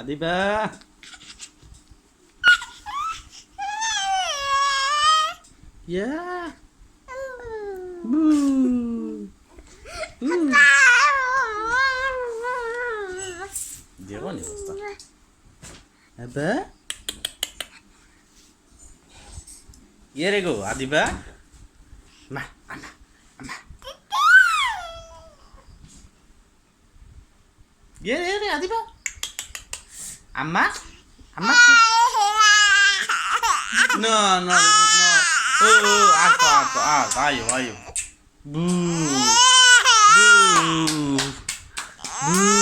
Adiba. Yeah. Boo. Dia kan ni Ustaz. Apa? Ye rego Adiba. Ma, ama, ama. Ye Adiba. Amma? Amma? No, no, no. Ayo. Boo. Boo. Boo.